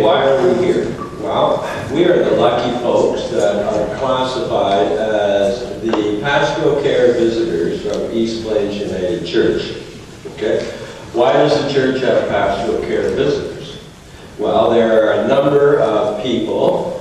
why are we here? Well, we are the lucky folks that are classified as the pastoral care visitors from East Plains United Church. Okay? Why does the church have pastoral care visitors? Well, there are a number of people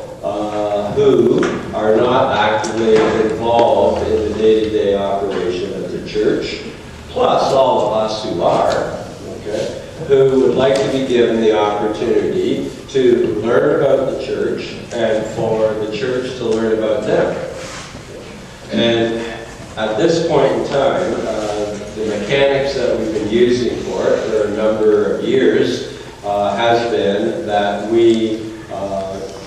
who are not actively involved in the day-to-day operation of the church, plus all of us who are, okay, who would like to be given the opportunity to learn about the church and for the church to learn about them. And at this point in time, the mechanics that we've been using for it for a number of years has been that we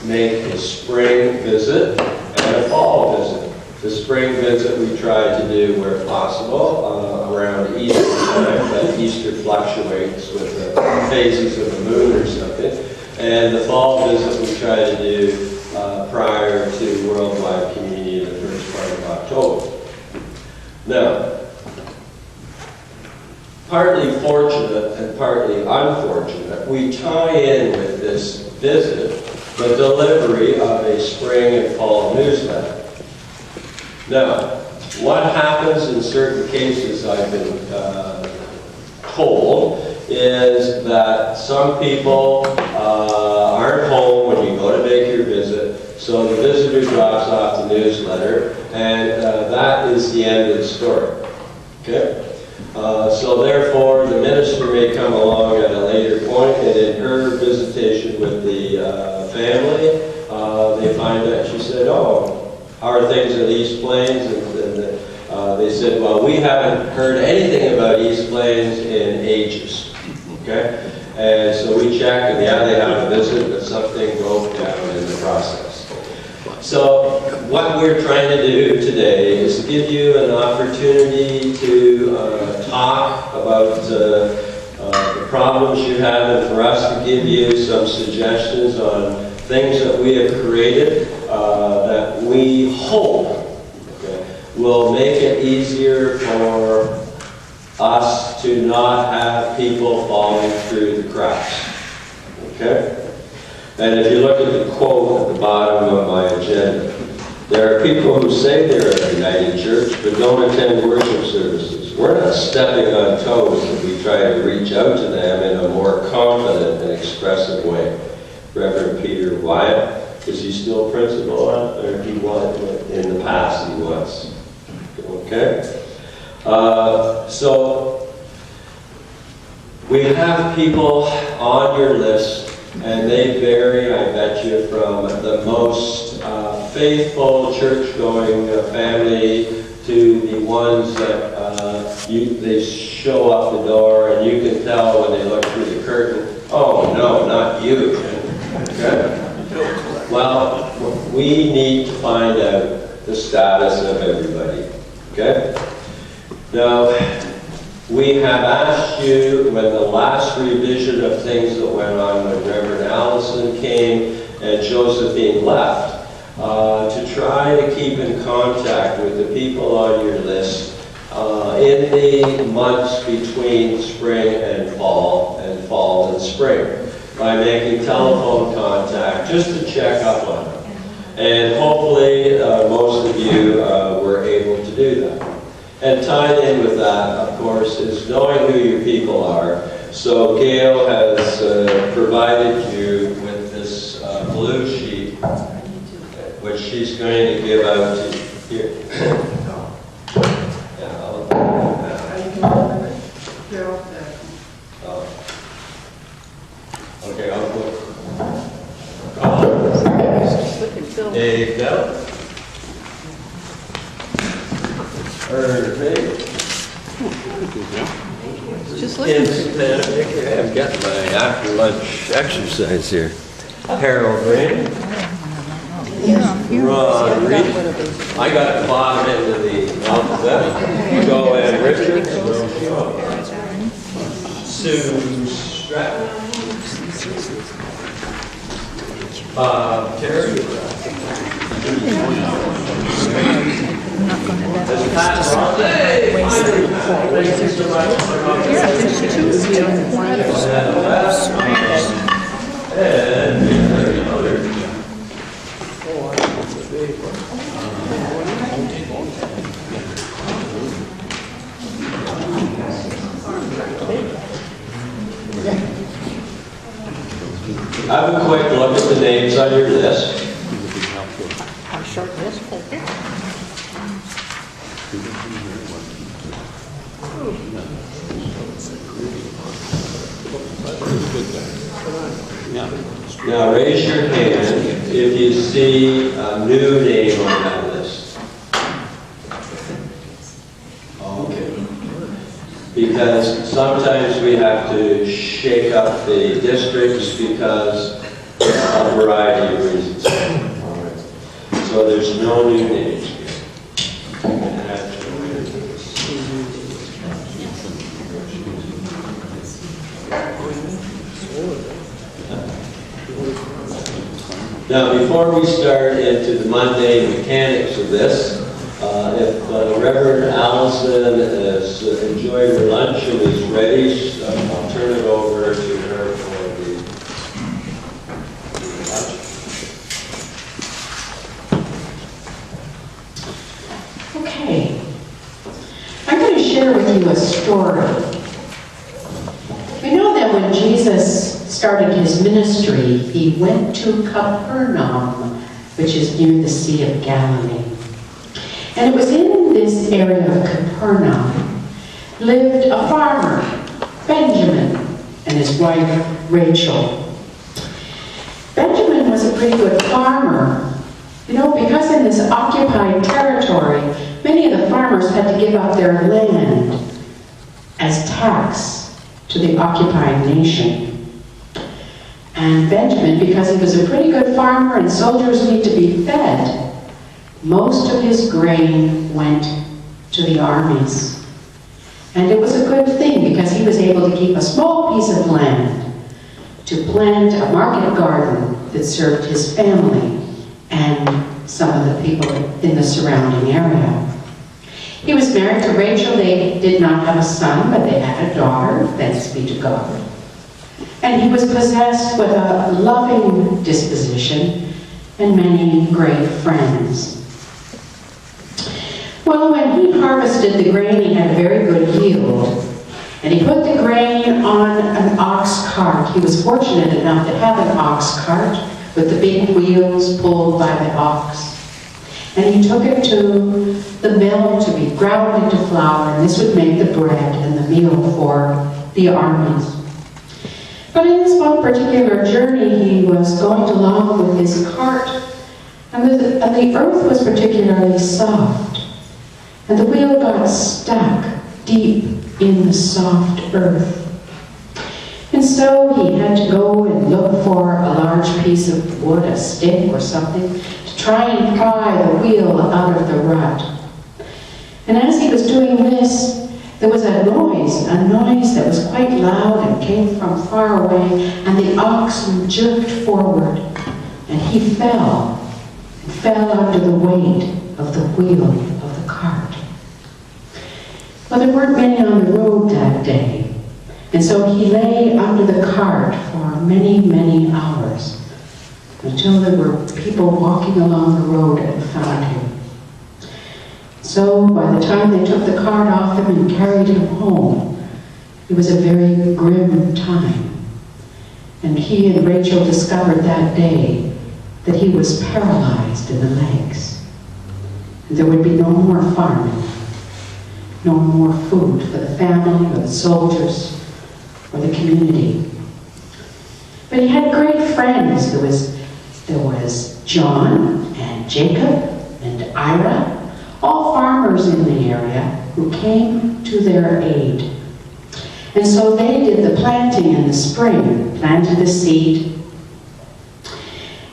make a spring visit and a fall visit. The spring visit we try to do where possible around Easter time, but Easter fluctuates with the phases of the moon or something. And the fall visit we try to do prior to Worldwide Communion in the first part of October. Now, partly fortunate and partly unfortunate, we tie in with this visit the delivery of a spring and fall newsletter. Now, what happens in certain cases I've been told is that some people aren't home when you go to make your visit, so the visitor drops off the newsletter, and that is the end of the story. Okay? So therefore, the minister may come along at a later point, and in her visitation with the family, they find out, she said, "Oh, how are things at East Plains?" And they said, "Well, we haven't heard anything about East Plains in ages." Okay? And so we check, and yeah, they have a visit, but something broke down in the process. So what we're trying to do today is give you an opportunity to talk about the problems you have, and for us to give you some suggestions on things that we have created that we hope will make it easier for us to not have people falling through the cracks. Okay? And if you look at the quote at the bottom of my agenda, there are people who say they're a United Church but don't attend worship services. We're not stepping on toes if we try to reach out to them in a more confident and expressive way. Reverend Peter Wyatt, is he still principal, or he was in the past? He was. Okay? So we have people on your list, and they vary, I bet you, from the most faithful church-going family to the ones that they show up the door, and you can tell when they look through the curtain, "Oh no, not you." Okay? Well, we need to find out the status of everybody. Okay? Now, we have asked you, when the last revision of things that went on when Reverend Allison came and Josephine left, to try to keep in contact with the people on your list in the months between spring and fall and spring, by making telephone contact just to check up on them. And hopefully most of you were able to do that. And tied in with that, of course, is knowing who your people are. So Gail has provided you with this blue sheet, which she's going to give out to you. Here. Okay, I'll put Dave Bell. Just looking. I'm getting my after lunch exercise here. Harold Rain. Ron Reed. I got the bottom end of the alphabet. Joanne Richards. Sue Stratton. Terry. I'm not going to let it Pat Ron. Yeah, there's two. And Have a quick look at the names on your list. Our short list, thank you. Now raise your hand if you see a new name on that list. Okay. Because sometimes we have to shake up the districts because of a variety of reasons. So there's no new names here. Now, before we start into the mundane mechanics of this, if Reverend Allison has enjoyed her lunch and is ready, I'll turn it over to her for the lunch. Okay. I'm going to share with you a story. We know that when Jesus started his ministry, he went to Capernaum, which is near the Sea of Galilee. And it was in this area of Capernaum lived a farmer, Benjamin, and his wife, Rachel. Benjamin was a pretty good farmer. You know, because in this occupied territory, many of the farmers had to give up their land as tax to the occupied nation. And Benjamin, because he was a pretty good farmer and soldiers need to be fed, most of his grain went to the armies. And it was a good thing because he was able to keep a small piece of land to plant a market garden that served his family and some of the people in the surrounding area. He was married to Rachel. They did not have a son, but they had a daughter, thanks be to God. And he was possessed with a loving disposition and many great friends. Well, when he harvested the grain, he had a very good yield. And he put the grain on an ox cart. He was fortunate enough to have an ox cart with the big wheels pulled by the ox. And he took it to the mill to be ground into flour, and this would make the bread and the meal for the armies. But in this one particular journey, he was going along with his cart, and the earth was particularly soft, and the wheel got stuck deep in the soft earth. And so he had to go and look for a large piece of wood, a stick or something, to try and pry the wheel out of the rut. And as he was doing this, there was a noise that was quite loud and came from far away, and the oxen jerked forward, and he fell under the weight of the wheel of the cart. Well, there weren't many on the road that day, and so he lay under the cart for many, many hours, until there were people walking along the road and found him. So by the time they took the cart off him and carried him home, it was a very grim time. And he and Rachel discovered that day that he was paralyzed in the legs. And there would be no more farming, no more food for the family or the soldiers or the community. But he had great friends. There was John and Jacob and Ira, all farmers in the area who came to their aid. And so they did the planting in the spring, planted the seed.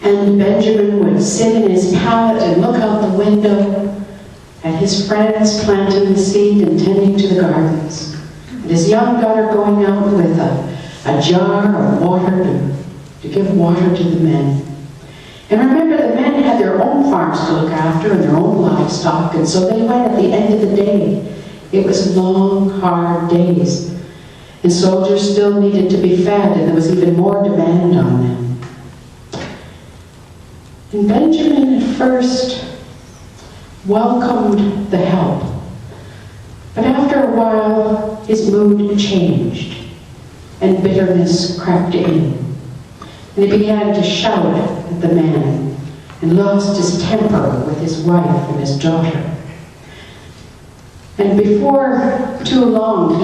And Benjamin would sit in his pallet and look out the window at his friends planting the seed and tending to the gardens. And his young daughter going out with a jar of water to give water to the men. And remember, the men had their own farms to look after and their own livestock, and so they went at the end of the day. It was long, hard days. And soldiers still needed to be fed, and there was even more demand on them. And Benjamin at first welcomed the help. But after a while, his mood changed, and bitterness crept in. And he began to shout at the man, and lost his temper with his wife and his daughter. And before too long,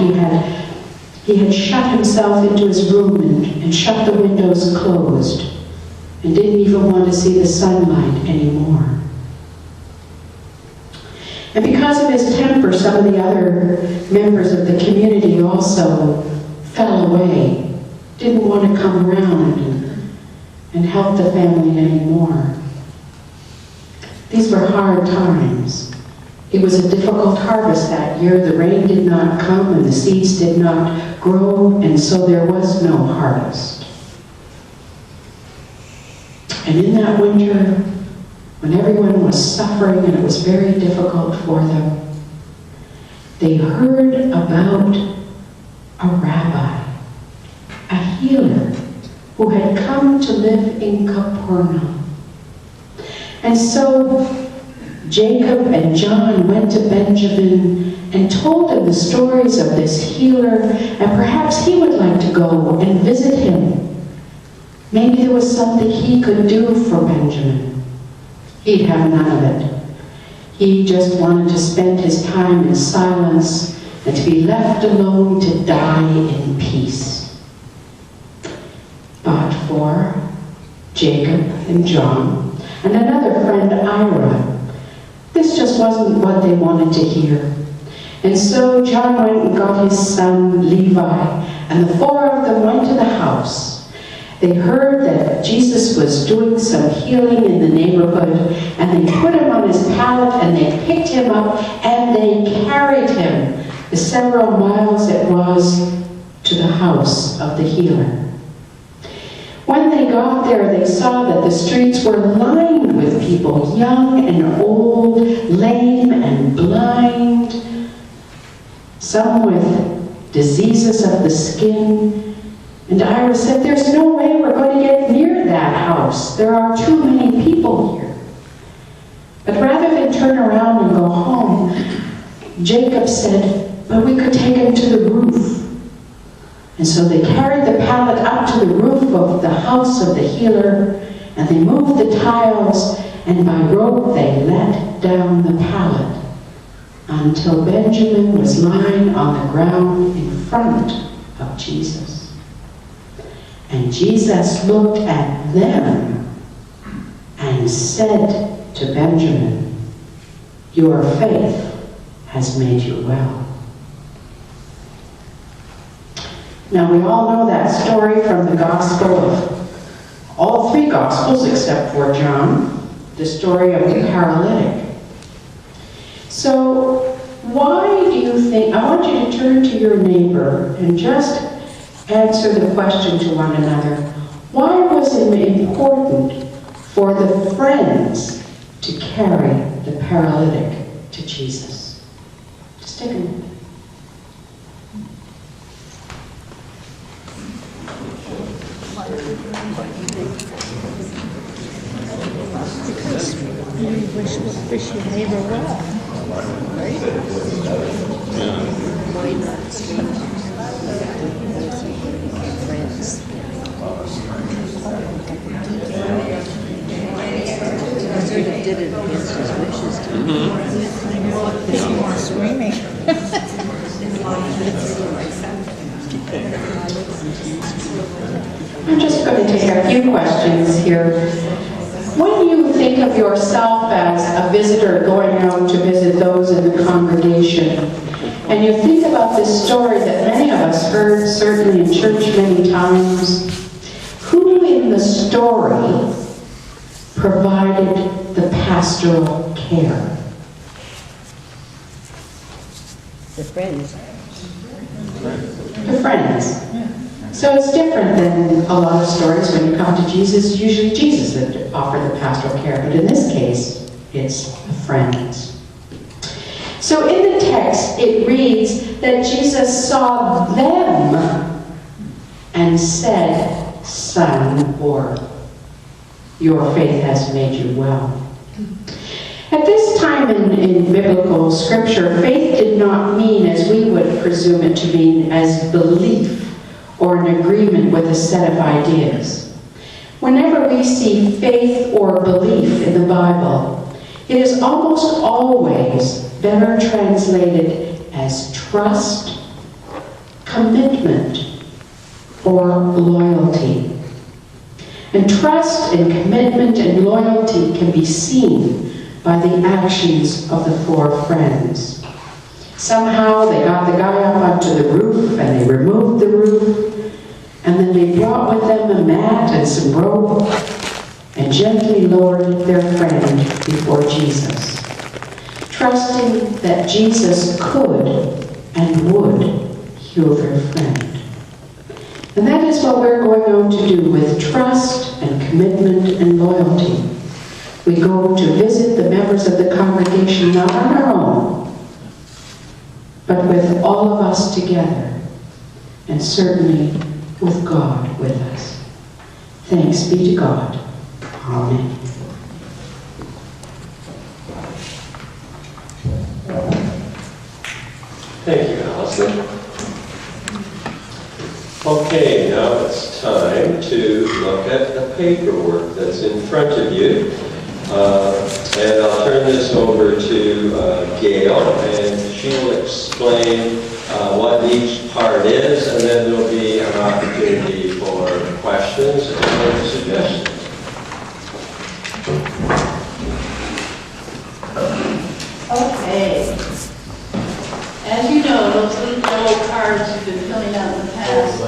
he had shut himself into his room and shut the windows closed, and didn't even want to see the sunlight anymore. And because of his temper, some of the other members of the community also fell away, didn't want to come around and help the family anymore. These were hard times. It was a difficult harvest that year. The rain did not come and the seeds did not grow, and so there was no harvest. And in that winter, when everyone was suffering and it was very difficult for them, they heard about a rabbi, a healer, who had come to live in Capernaum. And so Jacob and John went to Benjamin and told him the stories of this healer, and perhaps he would like to go and visit him. Maybe there was something he could do for Benjamin. He'd have none of it. He just wanted to spend his time in silence and to be left alone to die in peace. But for Jacob and John and another friend, Ira, this just wasn't what they wanted to hear. And so John went and got his son Levi, and the four of them went to the house. They heard that Jesus was doing some healing in the neighborhood, and they put him on his pallet, and they picked him up, and they carried him the several miles it was to the house of the healer. When they got there, they saw that the streets were lined with people, young and old, lame and blind, some with diseases of the skin. And Ira said, "There's no way we're going to get near that house. There are too many people here." But rather than turn around and go home, Jacob said, "But we could take him to the roof." And so they carried the pallet up to the roof of the house of the healer, and they moved the tiles, and by rope they let down the pallet until Benjamin was lying on the ground in front of Jesus. And Jesus looked at them and said to Benjamin, "Your faith has made you well." Now we all know that story from the Gospel of all three Gospels except for John, the story of the paralytic. So why do you think, I want you to turn to your neighbor and just answer the question to one another. Why was it important for the friends to carry the paralytic to Jesus? Just take a minute. Because you wish your neighbor well, right? Friends. He sort of did it against his wishes. He was screaming. I'm just going to take a few questions here. When you think of yourself as a visitor going out to visit those in the congregation, and you think about this story that many of us heard, certainly in church many times, who in the story provided the pastoral care? The friends. The friends. So it's different than a lot of stories. When you come to Jesus, usually Jesus would offer the pastoral care, but in this case, it's the friends. So in the text, it reads that Jesus saw them and said, "Son," or your faith has made you well. At this time in biblical scripture, faith did not mean, as we would presume it to mean, as belief or an agreement with a set of ideas. Whenever we see faith or belief in the Bible, it is almost always better translated as trust, commitment, or loyalty. And trust and commitment and loyalty can be seen by the actions of the four friends. Somehow they got the guy up onto the roof and they removed the roof, and then they brought with them a mat and some rope and gently lowered their friend before Jesus, trusting that Jesus could and would heal their friend. And that is what we're going on to do with trust and commitment and loyalty. We go to visit the members of the congregation not on our own, but with all of us together, and certainly with God with us. Thanks be to God. Amen. Thank you, Allison. Okay, now it's time to look at the paperwork that's in front of you. And I'll turn this over to Gail, and she'll explain what each part is, and then there'll be an opportunity for questions and suggestions. Okay. As you know, those little yellow cards you've been filling out in the past,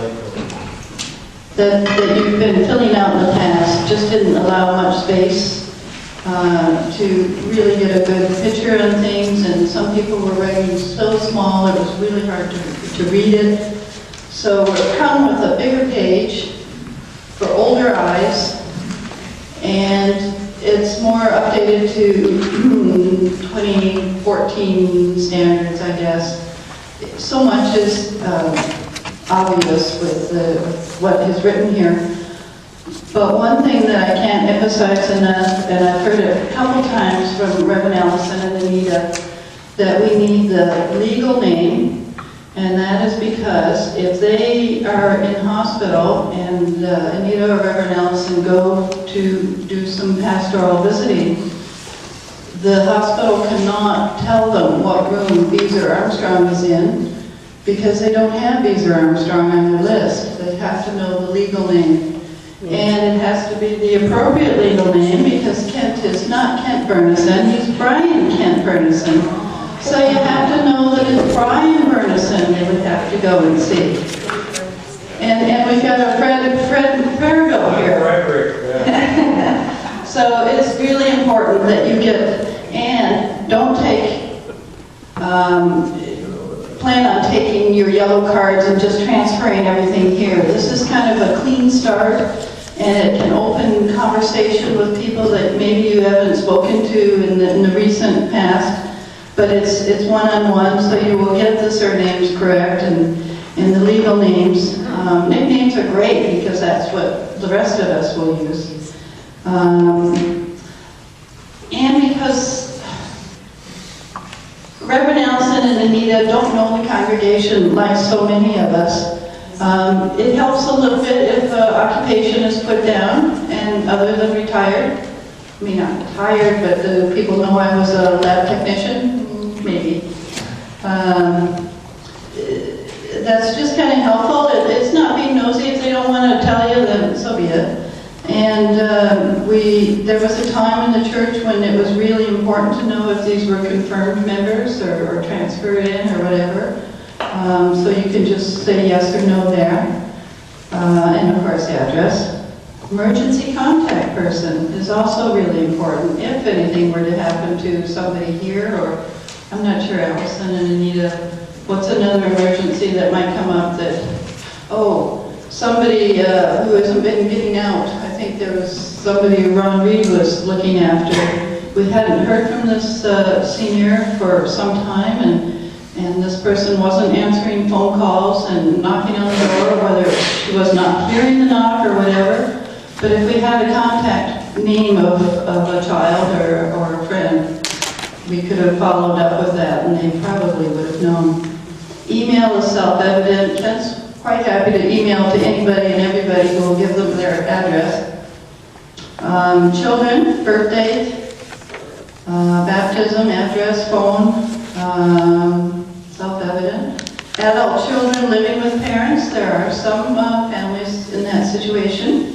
that you've been filling out in the past, just didn't allow much space to really get a good picture on things, and some people were writing so small it was really hard to read it. So we're come with a bigger page for older eyes, and it's more updated to 2014 standards, I guess. So much is obvious with what is written here. But one thing that I can't emphasize enough, and I've heard it a couple times from Reverend Allison and Anita, that we need the legal name, and that is because if they are in hospital and Anita or Reverend Allison go to do some pastoral visiting, the hospital cannot tell them what room Beezer Armstrong is in because they don't have Beezer Armstrong on their list. They have to know the legal name. And it has to be the appropriate legal name because Kent is not Kent Bernison, he's Brian Kent Bernison. So you have to know that it's Brian Bernison you would have to go and see. And we've got a Fred Farrago here. So it's really important that you get, and don't take, plan on taking your yellow cards and just transferring everything here. This is kind of a clean start, and it can open conversation with people that maybe you haven't spoken to in the recent past, but it's one-on-one, so you will get the surnames correct and the legal names. Nicknames are great because that's what the rest of us will use. And because Reverend Allison and Anita don't know the congregation like so many of us, it helps a little bit if occupation is put down, and other than retired. I mean, not retired, but the people know I was a lab technician, maybe. That's just kind of helpful. It's not being nosy. If they don't want to tell you, then so be it. And there was a time in the church when it was really important to know if these were confirmed members or transferred in or whatever. So you can just say yes or no there. And of course the address. Emergency contact person is also really important if anything were to happen to somebody here, or I'm not sure, Allison and Anita, what's another emergency that might come up that, somebody who hasn't been getting out. I think there was somebody Ron Reed was looking after. We hadn't heard from this senior for some time, and this person wasn't answering phone calls and knocking on the door, whether she was not hearing the knock or whatever. But if we had a contact name of a child or a friend, we could have followed up with that, and they probably would have known. Email is self-evident. Ken's quite happy to email to anybody and everybody who will give them their address. Children, birth date, baptism, address, phone, self-evident. Adult children living with parents, there are some families in that situation.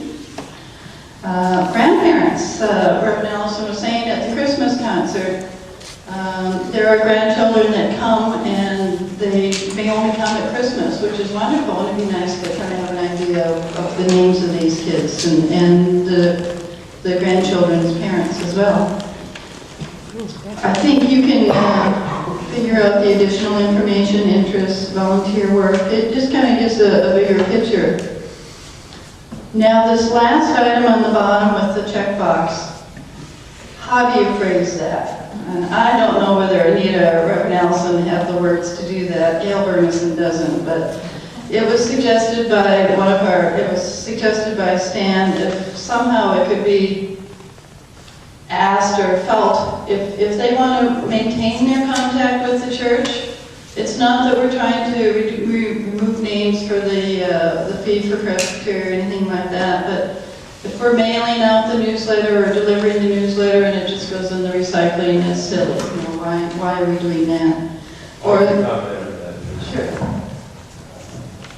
Grandparents, Reverend Allison was saying at the Christmas concert, there are grandchildren that come and they may only come at Christmas, which is wonderful, and it'd be nice to kind of have an idea of the names of these kids and the grandchildren's parents as well. I think you can figure out the additional information, interests, volunteer work. It just kind of gives a bigger picture. Now this last item on the bottom with the checkbox, how do you phrase that? And I don't know whether Anita or Reverend Allison have the words to do that. Gail Burnison doesn't, but it was suggested by Stan, if somehow it could be asked or felt, if they want to maintain their contact with the church, it's not that we're trying to remove names for the fee for presbytery or anything like that, but if we're mailing out the newsletter or delivering the newsletter and it just goes in the recycling, it's silly. You know, why are we doing that? Or sure.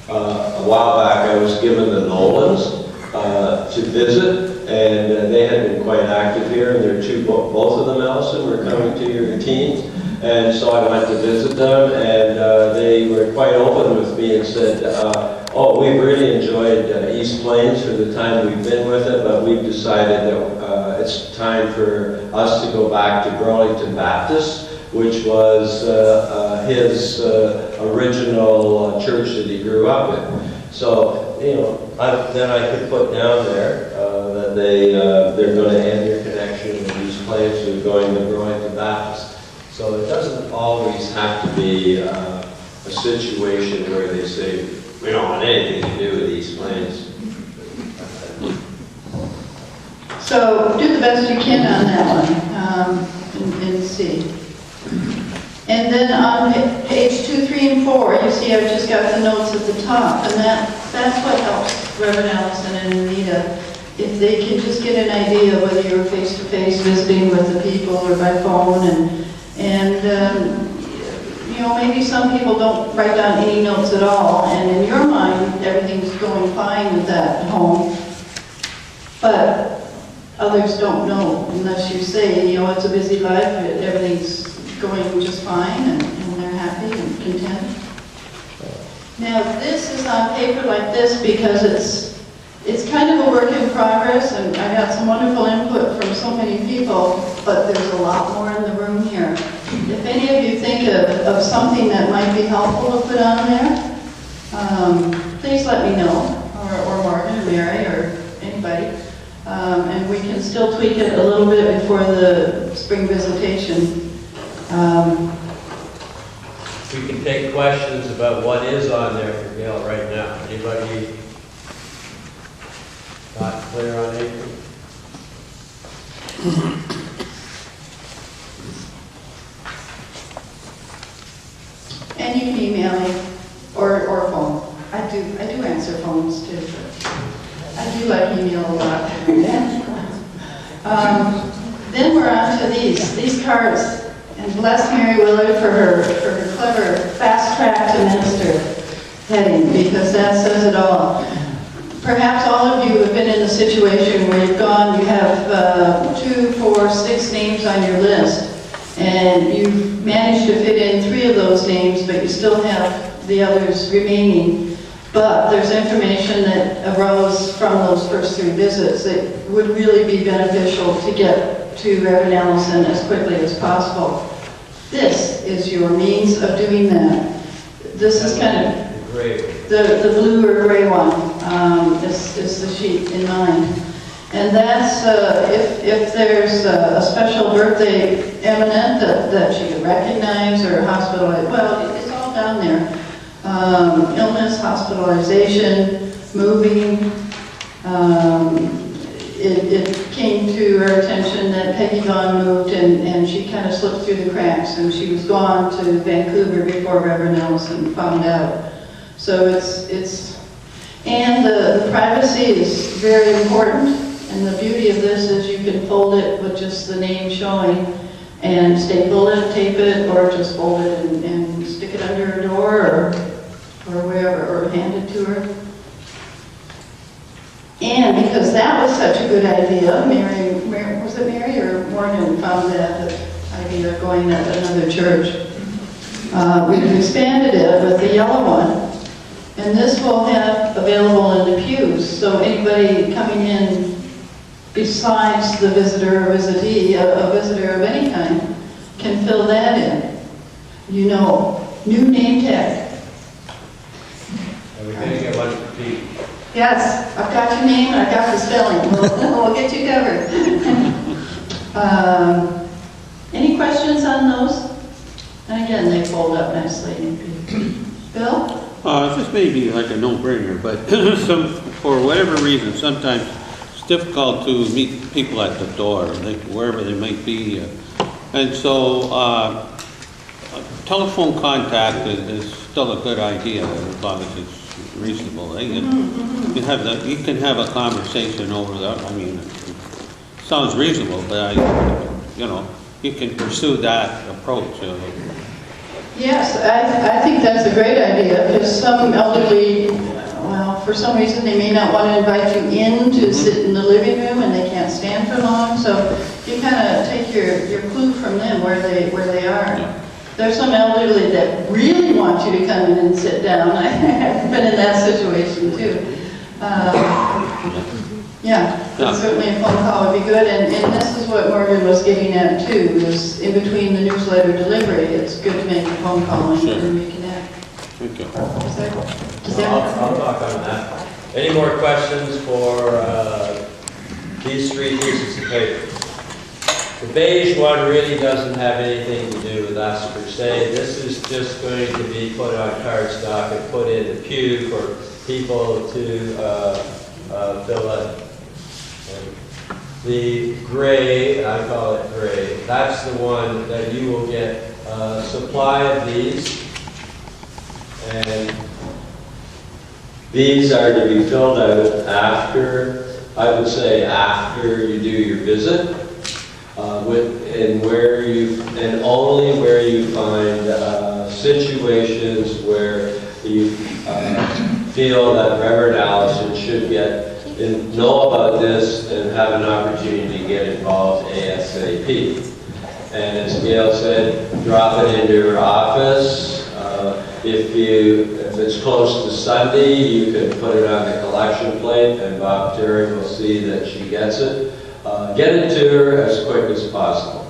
A while back, I was given the Nolans to visit, and they had been quite active here, and both of them, Allison, were coming to your teens. And so I went to visit them, and they were quite open with me and said, oh, we've really enjoyed East Plains for the time we've been with it, but we've decided that it's time for us to go back to Burlington Baptist, which was his original church that he grew up in. So, you know, then I could put down there that they're going to end their connection in East Plains, so they're going to Burlington Baptist. So it doesn't always have to be a situation where they say, we don't want anything to do with East Plains. So do the best you can on that one and see. And then on page 2, 3, and 4, you see I've just got the notes at the top, and that's what helps Reverend Allison and Anita. If they can just get an idea whether you're face-to-face visiting with the people or by phone, and you know, maybe some people don't write down any notes at all, and in your mind, everything's going fine with that home, but others don't know unless you say, you know, it's a busy life, everything's going just fine, and they're happy and content. Now, this is on paper like this because it's kind of a work in progress, and I got some wonderful input from so many people, but there's a lot more in the room here. If any of you think of something that might be helpful to put on there, please let me know, or Martin or Mary or anybody, and we can still tweak it a little bit before the spring visitation. We can take questions about what is on there for Gail right now. Anybody not clear on anything? And you can email me or phone. I do answer phones too. I do like email a lot. Then we're on to these cards. And bless Mary Willard for her clever fast track to minister heading, because that says it all. Perhaps all of you have been in a situation where you have 2, 4, 6 names on your list, and you've managed to fit in 3 of those names, but you still have the others remaining. But there's information that arose from those first 3 visits that would really be beneficial to get to Reverend Allison as quickly as possible. This is your means of doing that. This is kind of the blue or gray one. Is the sheet in mind. And that's if there's a special birthday imminent that she can recognize, or hospitalized, well, it's all down there. Illness, hospitalization, moving. it came to our attention that Peggy Vaughn moved and she kind of slipped through the cracks, and she was gone to Vancouver before Reverend Ellison found out. So and the privacy is very important, and the beauty of this is you can fold it with just the name showing and staple it, tape it, or just fold it and stick it under her door or wherever, or hand it to her. And because that was such a good idea, Mary was it Mary or Morgan found that idea of going to another church. We've expanded it with the yellow one. And this will have available in the pews, so anybody coming in besides the visitor or visitee, a visitor of any kind, can fill that in. You know, new name tag. And we're going to get one for Pete. Yes, I've got your name and I've got the spelling. We'll get you covered. Any questions on those? And again, they fold up nicely. Bill? This may be like a no-brainer, but for whatever reason, sometimes it's difficult to meet people at the door, wherever they might be. And so telephone contact is still a good idea, as long as it's reasonable. You can have a conversation over that. I mean, it sounds reasonable, but you can pursue that approach. Yes, I think that's a great idea, because some elderly, well, for some reason, they may not want to invite you in to sit in the living room, and they can't stand for long, so you kind of take your clue from them where they are. Yeah. There's some elderly that really want you to come in and sit down. I've been in that situation too. But certainly a phone call would be good, and this is what Morgan was getting at too, is in between the newsletter delivery, it's good to make a phone call and reconnect. Thank you. I'll talk on that. Any more questions for these three pieces of paper? The beige one really doesn't have anything to do with us per se. This is just going to be put on cardstock and put in the pew for people to fill in. The gray, I call it gray, that's the one that you will get a supply of these. And these are to be filled out after, I would say after you do your visit, and only where you find situations where you feel that Reverend Allison should know about this and have an opportunity to get involved ASAP. And as Gail said, drop it into her office. If it's close to Sunday, you can put it on the collection plate, and Bob Terry will see that she gets it. Get it to her as quick as possible.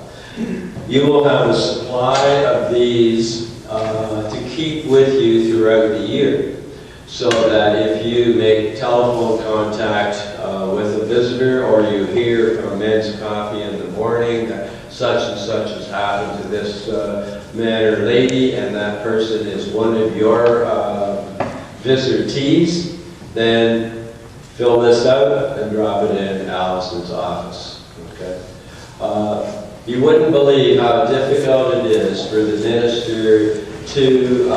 You will have a supply of these to keep with you throughout the year, so that if you make telephone contact with a visitor, or you hear from men's coffee in the morning that such and such has happened to this man or lady, and that person is one of your visitees, then fill this out and drop it in Allison's office. Okay. You wouldn't believe how difficult it is for the minister to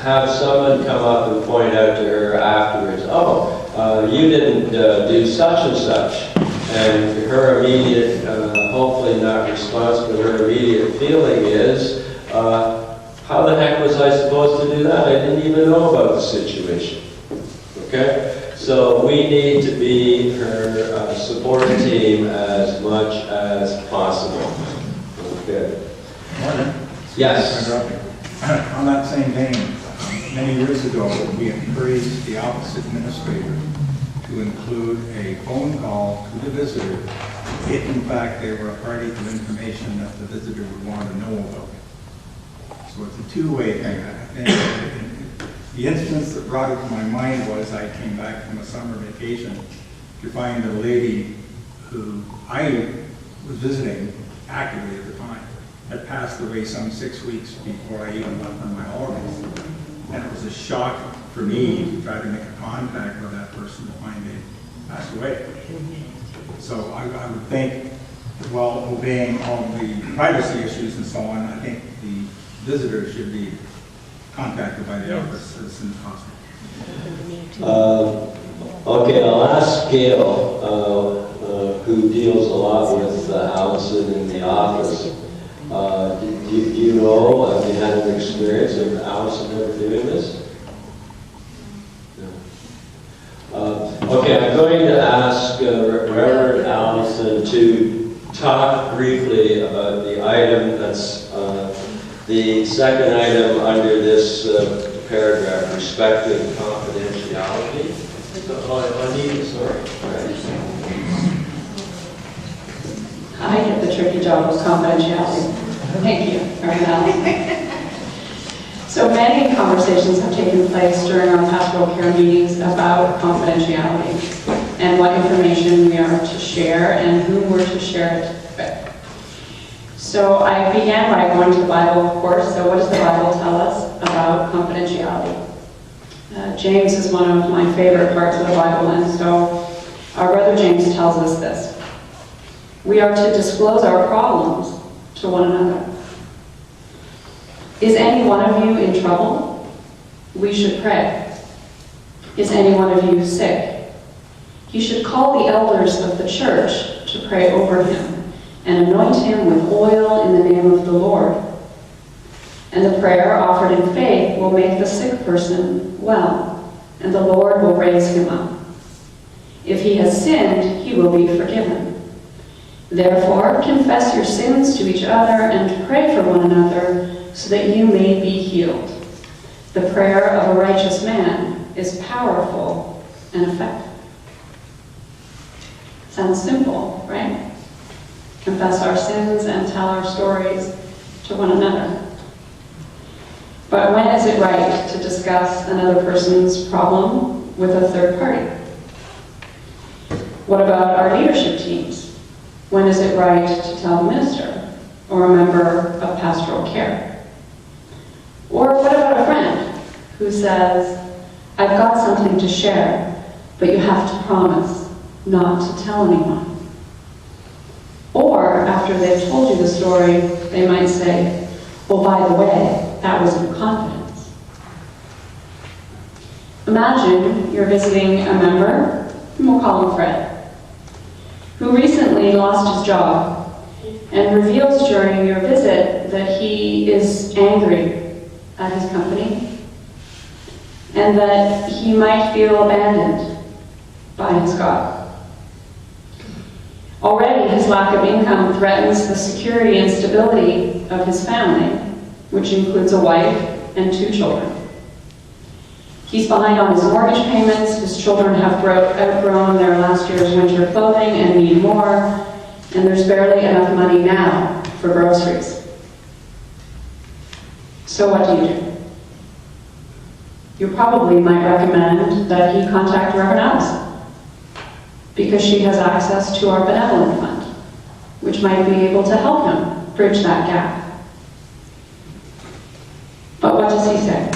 have someone come up and point out to her afterwards, you didn't do such and such. And her immediate, hopefully not response, but her immediate feeling is, how the heck was I supposed to do that? I didn't even know about the situation. Okay? So we need to be her support team as much as possible. Okay. Morning. Yes. On that same vein, many years ago, we encouraged the office administrator to include a phone call to the visitor if in fact they were a party to information that the visitor would want to know about. So it's a two-way thing. And the instance that brought it to my mind was I came back from a summer vacation to find a lady who I was visiting actively at the time had passed away some 6 weeks before I even left on my holidays. And it was a shock for me to try to make a contact with that person to find they passed away. So I would think, while obeying all the privacy issues and so on, I think the visitors should be contacted by the office as soon as possible. Okay, I'll ask Gail, who deals a lot with Allison in the office. Do you know, have you had an experience of Allison ever doing this? Okay, I'm going to ask Reverend Allison to talk briefly about the item that's the second item under this paragraph, respecting confidentiality. Sorry. I get the tricky job of confidentiality. Thank you, Reverend Allison. So many conversations have taken place during our pastoral care meetings about confidentiality and what information we are to share and who we're to share it with. So I began by going to the Bible, of course. So what does the Bible tell us about confidentiality? James is one of my favorite parts of the Bible, and so our brother James tells us this. We are to disclose our problems to one another. Is any one of you in trouble? We should pray. Is any one of you sick? You should call the elders of the church to pray over him and anoint him with oil in the name of the Lord. And the prayer offered in faith will make the sick person well, and the Lord will raise him up. If he has sinned, he will be forgiven. Therefore, confess your sins to each other and pray for one another so that you may be healed. The prayer of a righteous man is powerful and effective. Sounds simple, right? Confess our sins and tell our stories to one another. But when is it right to discuss another person's problem with a third party? What about our leadership teams? When is it right to tell a minister or a member of pastoral care? Or what about a friend who says, I've got something to share, but you have to promise not to tell anyone? Or after they've told you the story, they might say, well, by the way, that was in confidence. Imagine you're visiting a member, and we'll call him Fred, who recently lost his job and reveals during your visit that he is angry at his company and that he might feel abandoned by his God. Already his lack of income threatens the security and stability of his family, which includes a wife and 2 children. He's behind on his mortgage payments, his children have outgrown their last year's winter clothing and need more, and there's barely enough money now for groceries. So what do? You probably might recommend that he contact Reverend Allison, because she has access to our benevolent fund, which might be able to help him bridge that gap. But what does he say?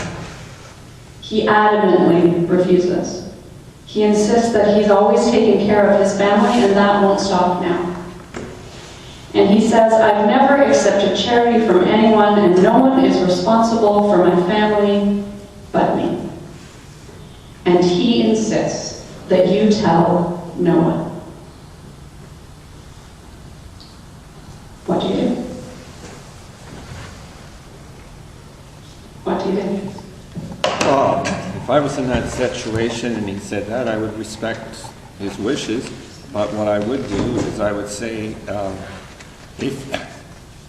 He adamantly refuses. He insists that he's always taken care of his family, and that won't stop now. And he says, I've never accepted charity from anyone, and no one is responsible for my family but me. And he insists that you tell no one. What do you do? What do you do? Well, if I was in that situation and he said that, I would respect his wishes. But what I would do is I would say, if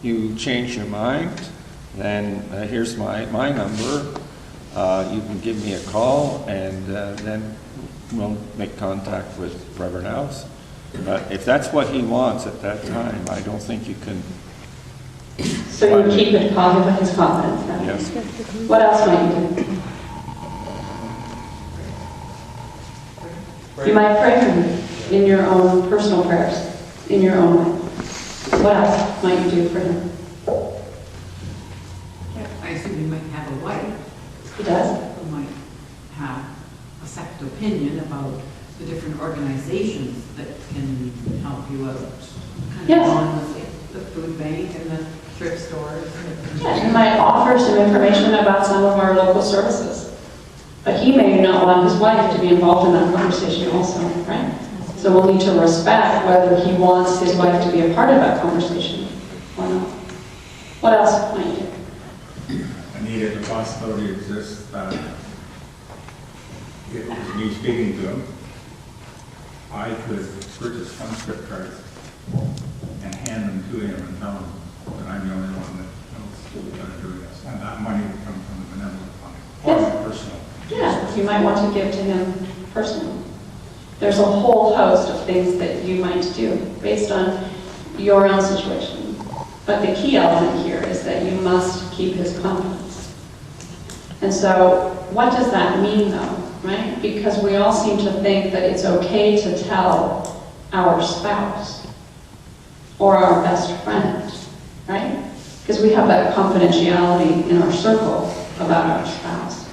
you change your mind, then here's my number. You can give me a call, and then we'll make contact with Reverend Allison. But if that's what he wants at that time, I don't think you can. So you keep it positive with his confidence then? Yes. What else might you do? You might pray for him in your own personal prayers, in your own way. What else might you do for him? I assume he might have a wife He does? who might have a second opinion about the different organizations that can help you out. Kind Yes. of on with the food bank and the thrift stores. Yeah, he might offer some information about some of our local services. But he may not want his wife to be involved in that conversation also, right? So we'll need to respect whether he wants his wife to be a part of that conversation or not. What else might you do? Anita, the possibility exists that if it was me speaking to him, I could purchase some script cards and hand them to him and tell him that I'm the only one that knows how to do this. And that money would come from the benevolent fund, or Yes. my personal. Yeah, you might want to give to him personally. There's a whole host of things that you might do based on your own situation. But the key element here is that you must keep his confidence. And so what does that mean though, right? Because we all seem to think that it's okay to tell our spouse or our best friend, right? Because we have that confidentiality in our circle about our spouse.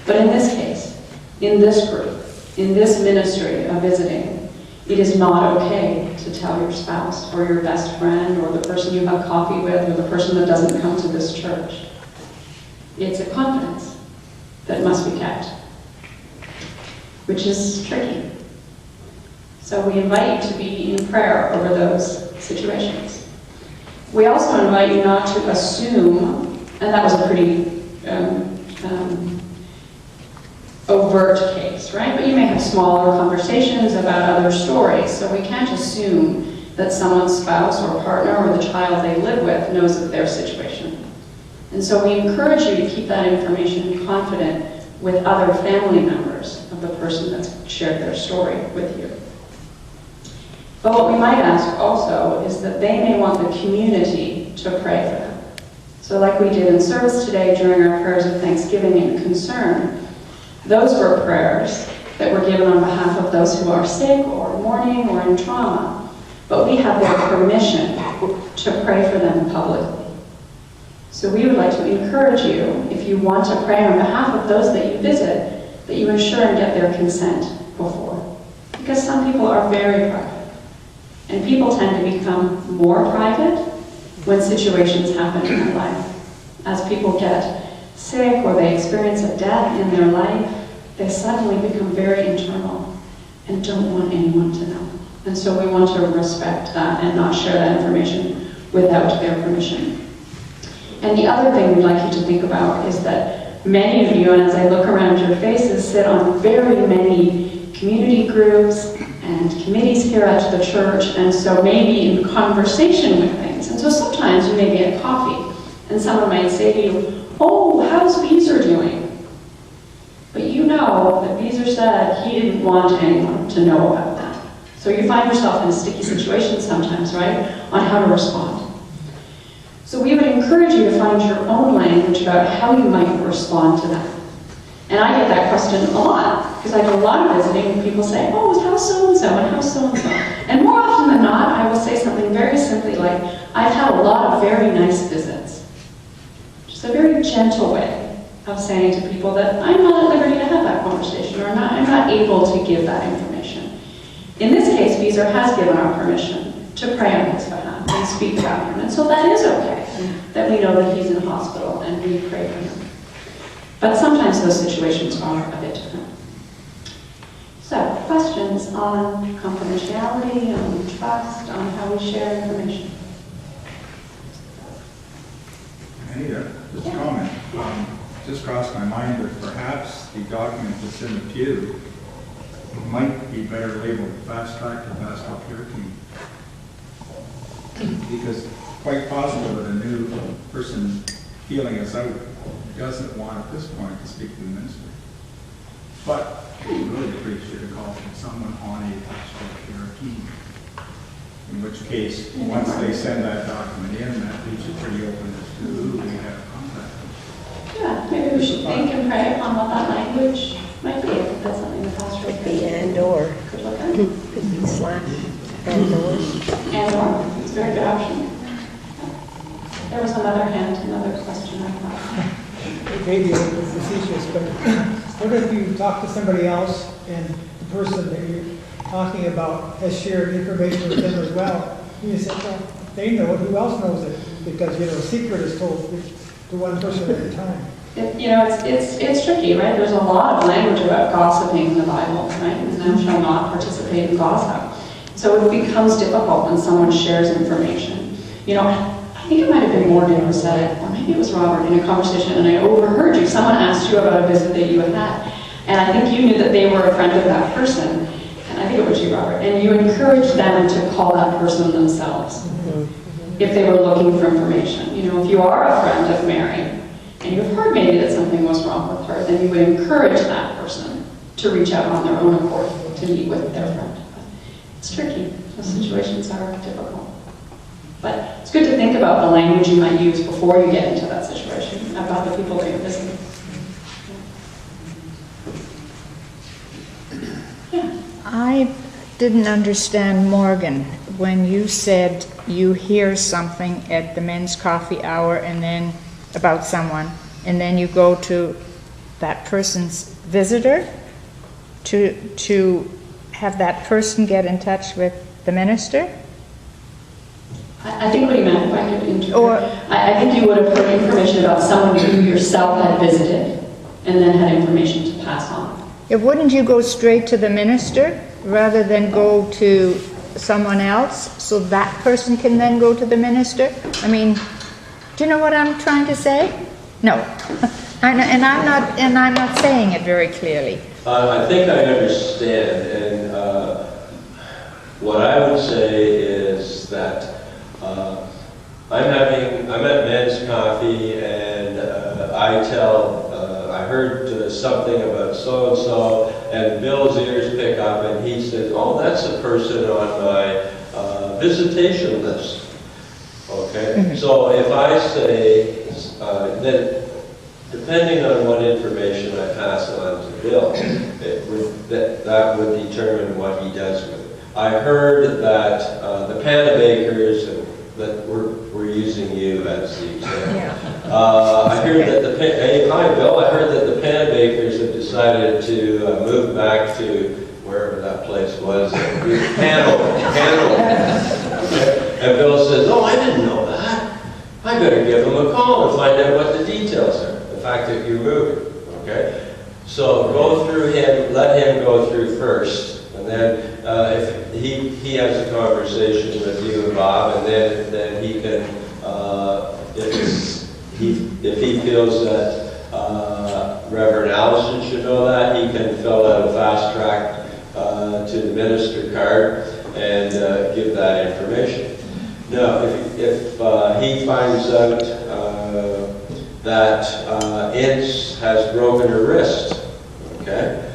But in this case, in this group, in this ministry of visiting, it is not okay to tell your spouse or your best friend or the person you have coffee with or the person that doesn't come to this church. It's a confidence that must be kept, which is tricky. So we invite you to be in prayer over those situations. We also invite you not to assume, and that was a pretty overt case, right? But you may have smaller conversations about other stories, so we can't assume that someone's spouse or partner or the child they live with knows of their situation. And so we encourage you to keep that information confident with other family members of the person that's shared their story with you. But what we might ask also is that they may want the community to pray for them. So like we did in service today during our prayers of thanksgiving and concern, those were prayers that were given on behalf of those who are sick or mourning or in trauma. But we have their permission to pray for them publicly. So we would like to encourage you, if you want to pray on behalf of those that you visit, that you ensure and get their consent before. Because some people are very private. And people tend to become more private when situations happen in their life. As people get sick or they experience a death in their life, they suddenly become very internal and don't want anyone to know. And so we want to respect that and not share that information without their permission. And the other thing we'd like you to think about is that many of you, and as I look around your faces, sit on very many community groups and committees here at the church, and so maybe in conversation with things. And so sometimes you may be at coffee, and someone might say to you, "Oh, how's Beezer doing?" But you know that Beezer said he didn't want anyone to know about that. So you find yourself in a sticky situation sometimes, right, on how to respond. So we would encourage you to find your own language about how you might respond to that. And I get that question a lot, because I do a lot of visiting and people say, "Oh, how's so-and-so and how's so-and-so?" And more often than not, I will say something very simply like, "I've had a lot of very nice visits." Just a very gentle way of saying to people that I'm not at liberty to have that conversation, or I'm not able to give that information. In this case, Beezer has given our permission to pray on his behalf and speak about him. And so that is okay, that we know that he's in hospital and we pray for him. But sometimes those situations are a bit different. So, questions on confidentiality, on trust, on how we share information? Anita, just a comment. Just crossed my mind that perhaps the document that's in the pew might be better labeled fast track to pastoral care team. Because quite possible that a new person feeling us out doesn't want at this point to speak to the ministry. But we really appreciate a call from someone on a pastoral care team. In which case, once they send that document in, that leaves it pretty open as to who we have contact with. Yeah, maybe we should think and pray on what that language might be, if that's something the pastoral care Be and/or, could look at. could be slash and/or. And/or, it's a very good option. There was another hand, another question I thought. Maybe it was facetious, but what if you talk to somebody else and the person that you're talking about has shared information with them as well. And you say, well, they know it, who else knows it? Because, a secret is told to one person at a time. It's tricky, right? There's a lot of language about gossiping in the Bible, right? And thou shalt not participate in gossip. So it becomes difficult when someone shares information. I think it might have been Morgan who said it, or maybe it was Robert in a conversation, and I overheard you. Someone asked you about a visit that you had had, and I think you knew that they were a friend of that person, and I think it was you, Robert, and you encouraged them to call that person themselves if they were looking for information. If you are a friend of Mary, and you've heard maybe that something was wrong with her, then you would encourage that person to reach out on their own accord to meet with their friend. But it's tricky. Those situations are difficult. But it's good to think about the language you might use before you get into that situation, about the people that you're visiting. Yeah. I didn't understand, Morgan, when you said you hear something at the men's coffee hour and then about someone, and then you go to that person's visitor to have that person get in touch with the minister? I think what he meant, if I could interpret, I think you would have heard information about someone who yourself had visited and then had information to pass on. Wouldn't you go straight to the minister rather than go to someone else so that person can then go to the minister? I mean, do you know what I'm trying to say? No. And I'm not saying it very clearly. I think I understand, and what I would say is that I'm at men's coffee, and I heard something about so-and-so, and Bill's ears pick up, and he says, oh, that's a person on my visitation list. Okay? Mm-hmm. So if I say, then depending on what information I pass on to Bill, that would determine what he does with it. I heard that the Panabakers, that we're using you as the example. Yeah. I heard that hi Bill, I heard that the Panabakers have decided to move back to wherever that place was, Hanover. Okay. And Bill says, oh, I didn't know that. I better give him a call and find out what the details are. The fact that you're moving, okay? So go through him, let him go through first, and then if he has a conversation with you and Bob, and then he can, if he feels that Reverend Allison should know that, he can fill out a fast track to the minister card and give that information. Now, if he finds out that Ince has broken her wrist, okay,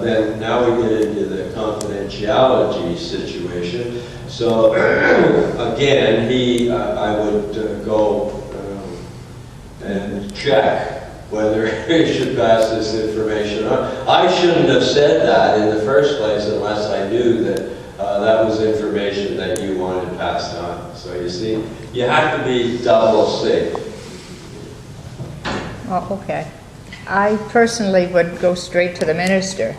then now we get into the confidentiality situation. So again, I would go and check whether he should pass this information on. I shouldn't have said that in the first place unless I knew that that was information that you wanted passed on. So you see, you have to be double safe. Oh, okay. I personally would go straight to the minister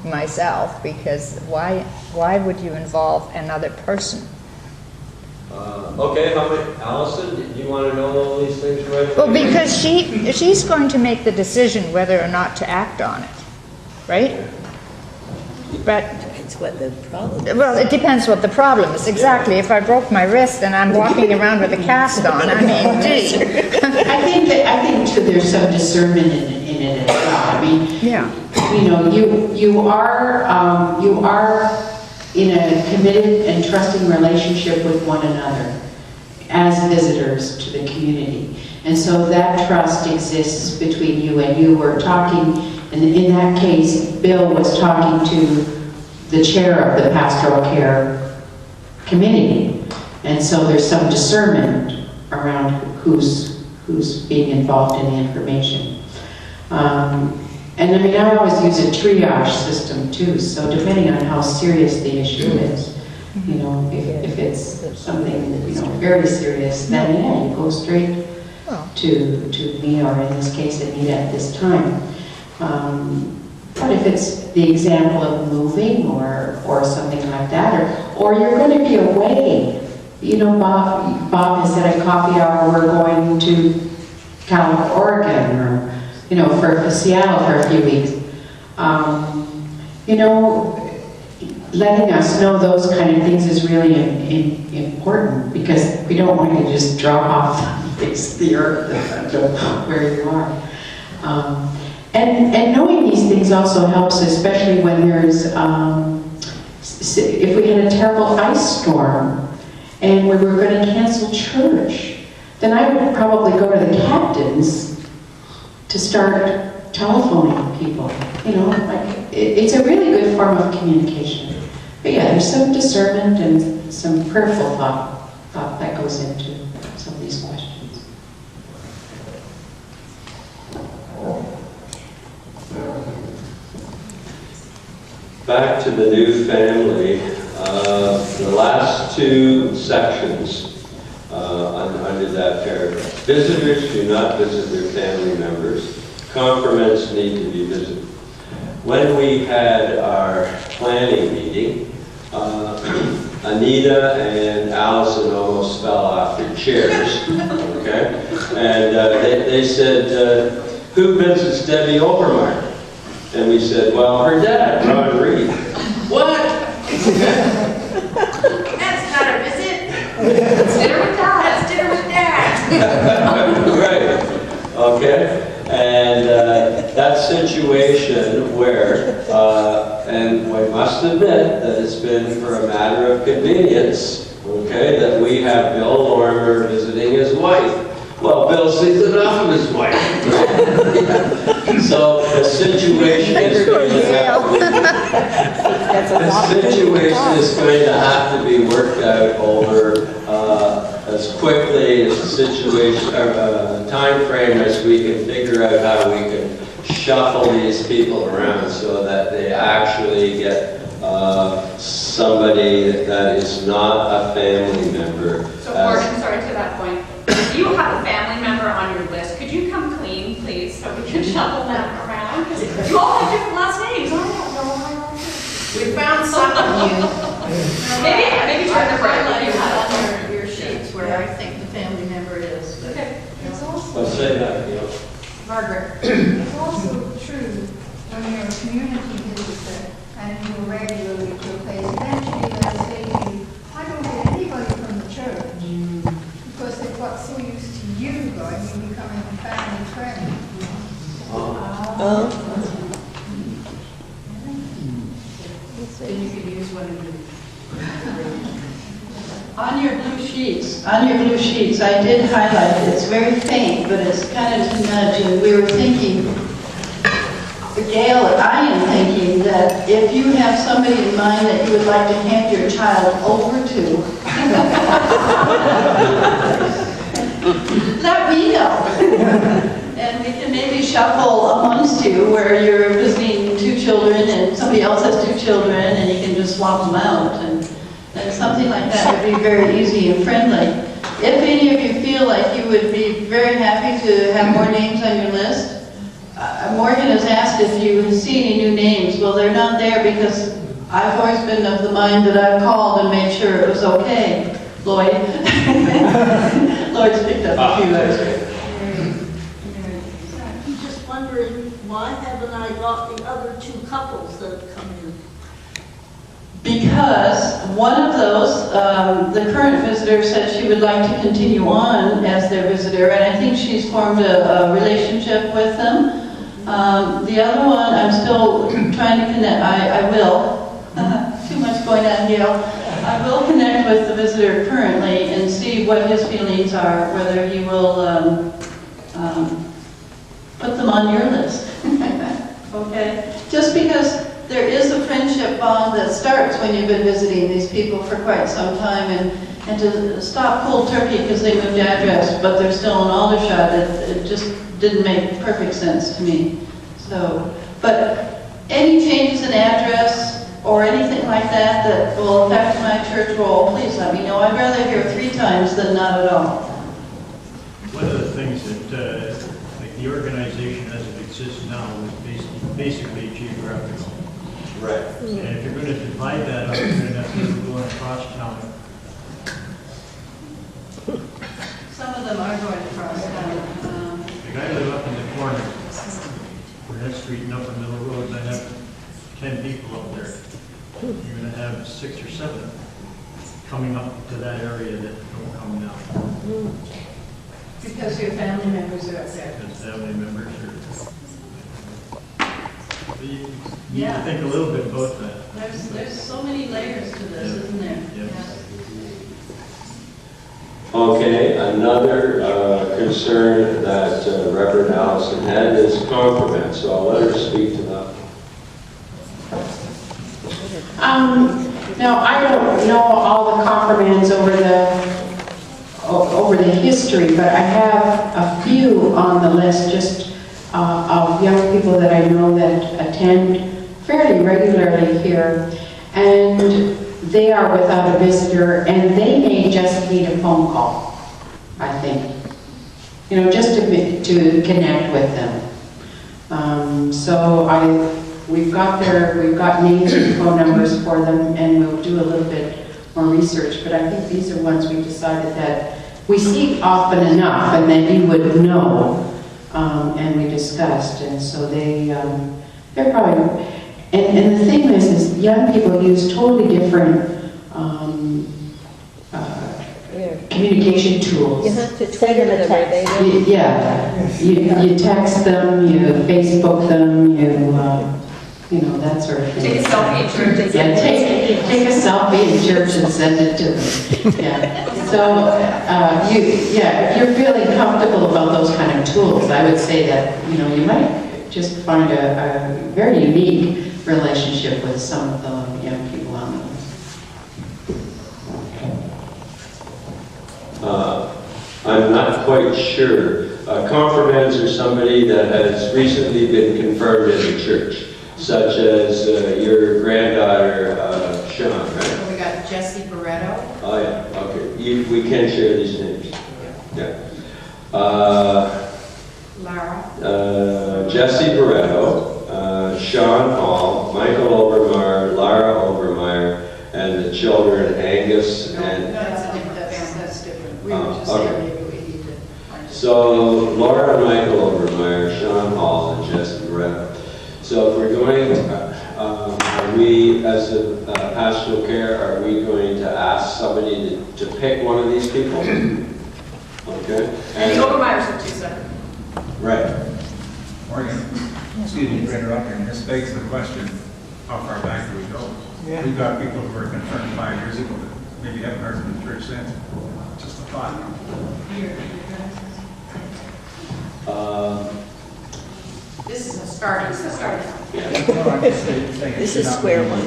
myself, because why would you involve another person? Okay, Allison, do you want to know all these things right away? Well, because she's going to make the decision whether or not to act on it, right? But It's what the problem is. well, it depends what the problem is. Exactly. If I broke my wrist and I'm walking around with a cast on, I mean, gee. I think too, there's some discernment in it as well. I mean, Yeah. you are in a committed and trusting relationship with one another as visitors to the community. And so that trust exists between you, and you were talking, and in that case, Bill was talking to the chair of the Pastoral Care Committee. And so there's some discernment around who's being involved in the information. And I mean, I always use a triage system too, so depending on how serious the issue is, if it's something, very serious, then yeah, you go straight to me, or in this case, Anita at this time. But if it's the example of moving or something like that, or you're going to be away. You know, Bob has said at coffee hour we're going to Oregon, or, you know, for Seattle for a few weeks. You know, letting us know those kind of things is really important, because we don't want you to just drop off the face of the earth where you are. And knowing these things also helps, especially when there's, if we had a terrible ice storm and we were going to cancel church, then I would probably go to the captains to start telephoning people. You know, like, it's a really good form of communication. But yeah, there's some discernment and some prayerful thought that goes into some of these questions. Back to the new family, the last two sections under that paragraph. Visitors do not visit their family members. Compliments need to be visited. When we had our planning meeting, Anita and Allison almost fell off their chairs, okay? And they said, who visits Debbie Overmark? And we said, well, her dad, Ron Reed. What? That's not a visit. It's dinner with Dad. That's dinner with Dad. Right. Okay. And that situation where, and we must admit that it's been for a matter of convenience, okay, that we have Bill Lorimer visiting his wife. Well, Bill sees enough of his wife. So the situation is going to have to be worked out over as quickly as the situation, time frame as we can figure out how we can shuffle these people around so that they actually get somebody that is not a family member. So, Gordon, sorry, to that point, if you have a family member on your list, could you come clean, please, so we can shuffle them around? Because you all have different last names. I don't know how. We found some of you. Maybe try to highlight you on your sheets where I think the family member is. But okay. It's also, Let's say that, you know. Margaret. it's also true when you're a community visitor and you're regularly to a place, eventually they'll say to you, I don't get anybody from the church. Because they've got so used to you going, you becoming a family friend. then you could use one of these. On your blue sheets, I did highlight it. It's very faint, but it's kind of to nudge. And we were thinking, Gail, I am thinking that if you have somebody in mind that you would like to hand your child over to, let me know. And we can maybe shuffle amongst you where you're visiting two children and somebody else has two children and you can just swap them out. And something like that would be very easy and friendly. If any of you feel like you would be very happy to have more names on your list, Morgan has asked if you see any new names. Well, they're not there because I've always been of the mind that I've called and made sure it was okay. Lloyd. Lloyd's picked up a few others. I'm just wondering, why haven't I got the other two couples that have come in? Because one of those, the current visitor said she would like to continue on as their visitor, and I think she's formed a relationship with them. The other one, I'm still trying to connect. I will. Too much going on, Gail. I will connect with the visitor currently and see what his feelings are, whether he will put them on your list. Okay? Just because there is a friendship bond that starts when you've been visiting these people for quite some time, and to stop cold turkey because they moved address, but they're still in Aldershot, it just didn't make perfect sense to me. So, but any changes in address or anything like that that will affect my church role, please let me know. I'd rather hear 3 times than not at all. One of the things that the organization as it exists exists now is basically geographical. Right. And if you're going to divide that up, you're going to have people going across town. Some of them are going across town. Like I live up in the corner, Burnett Street and Upper Middle Road, and I have 10 people up there. You're going to have 6 or 7 coming up to that area that don't come now. Because your family members are up there. Because family members are. So you need to think a little bit about that. There's so many layers to this, isn't there? Yes. Okay, another concern that Reverend Allison had is compliments, so I'll let her speak to that. Now, I don't know all the compromises over the history, but I have a few on the list just of young people that I know that attend fairly regularly here, and they are without a visitor, and they may just need a phone call, I think. You know, just to connect with them. So we've got names and phone numbers for them, and we'll do a little bit more research, but I think these are ones we decided that we see often enough, and that you would know, and we discussed, and so they're probably, and the thing is young people use totally different communication tools. You have to send them a text. You text them, you Facebook them, you know, that sort of thing. Take a selfie in church. Yeah, take a selfie in church and send it to them. Yeah. So, you're feeling comfortable about those kind of tools. I would say that, you know, you might just find a very unique relationship with some of the young people on the list. I'm not quite sure. Confirmands are somebody that has recently been confirmed in the church, such as your granddaughter, Sean, right? We got Jesse Barretto. Oh, yeah, okay. We can share these names. Yeah. Lara. Jesse Barretto, Sean Hall, Michael Obermeyer, Lara Obermeyer, and the children Angus and... That's different. We were just saying maybe we need to find So Laura, Michael Obermeyer, Sean Hall, and Jesse Barretto. So if we're going, are we, as a pastoral care, are we going to ask somebody to pick one of these people? Okay. And the Obermeyers are 2 separate. Right. Morgan, excuse me for interrupting. This begs the question, how far back do we go? Yeah. We've got people who were confirmed 5 years ago that maybe haven't heard from the church since. Just a thought. This is a start. This is square one.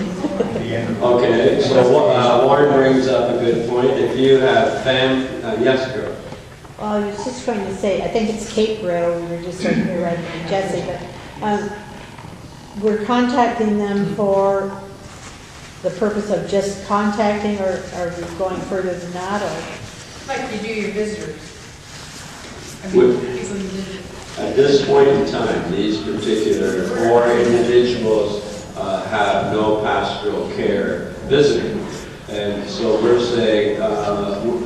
Okay, so Warren brings up a good point. If you have yes, girl. Well, I was just trying to say, I think it's Kate Barretto, we were just over here right with Jesse, but we're contacting them for the purpose of just contacting, or are we going further than that, or? Like you do your visitors. At this point in time, these particular 4 individuals have no pastoral care visiting. And so we're saying,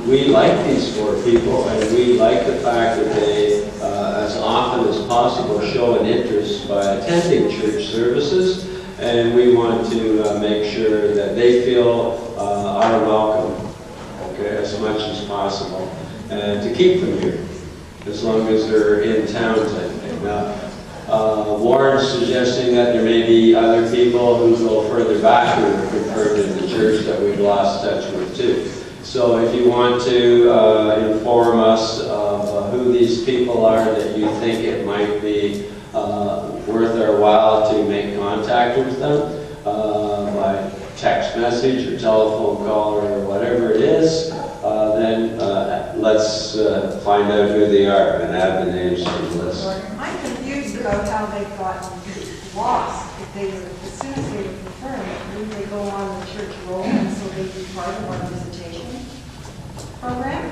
we like these 4 people, and we like the fact that they, as often as possible, show an interest by attending church services, and we want to make sure that they feel our welcome, okay, as much as possible, and to keep them here, as long as they're in town type thing. Now, Warren's suggesting that there may be other people who go further back who are confirmed in the church that we've lost touch with too. So if you want to inform us of who these people are that you think it might be worth our while to make contact with them by text message or telephone call or whatever it is, then let's find out who they are and add the names to the list. I'm confused about how they got lost. If they were, as soon as they were confirmed, didn't they go on the church roll and so they'd be part of our visitation program?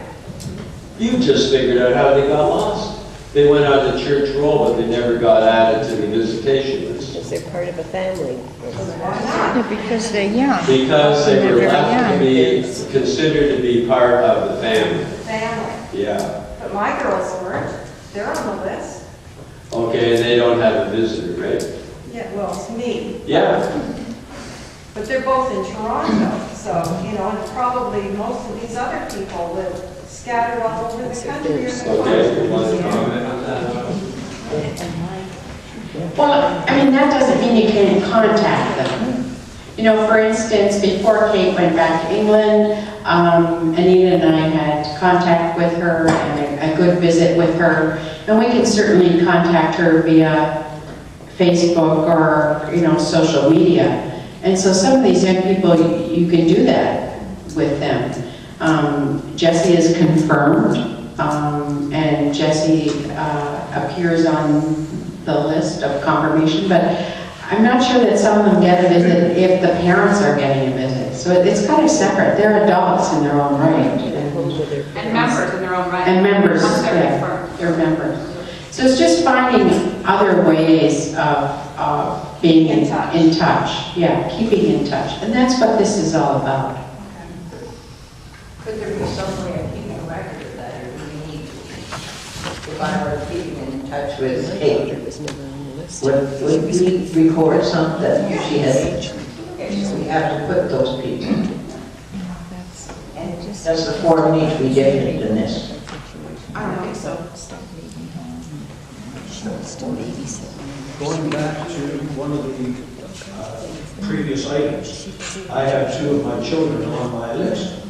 You just figured out how they got lost. They went on the church roll, but they never got added to the visitation list. Because they're part of a family. Yeah, because they're young. Because they They're were very left to young. be considered to be part of the family. Family. Yeah. But my girls weren't. They're on the list. Okay, and they don't have a visitor, right? Yeah, well, it's me. Yeah. But they're both in Toronto, so, you know, and probably most of these other people live scattered all over the country. Okay, you want to comment on that? Well, I mean, that doesn't mean you can't contact them. You know, for instance, before Kate went back to England, Anita and I had contact with her and a good visit with her. And we can certainly contact her via Facebook or, you know, social media. And so some of these young people, you can do that with them. Jessie is confirmed, and Jessie appears on the list of confirmation, but I'm not sure that some of them get a visit if the parents are getting a visit. So it's kind of separate. They're adults in their own right. And members in their own right. And members, Once they're yeah, confirmed. they're members. So it's just finding other ways of being in touch. Yeah, keeping in touch. And that's what this is all about. Could there be some way of keeping a record of that, or do we need to? If I were keeping in touch with Kate, would we record something that she has? We have to put those people. And does the form need to be different than this? I don't think so. Going back to one of the previous items, I have 2 of my children on my list.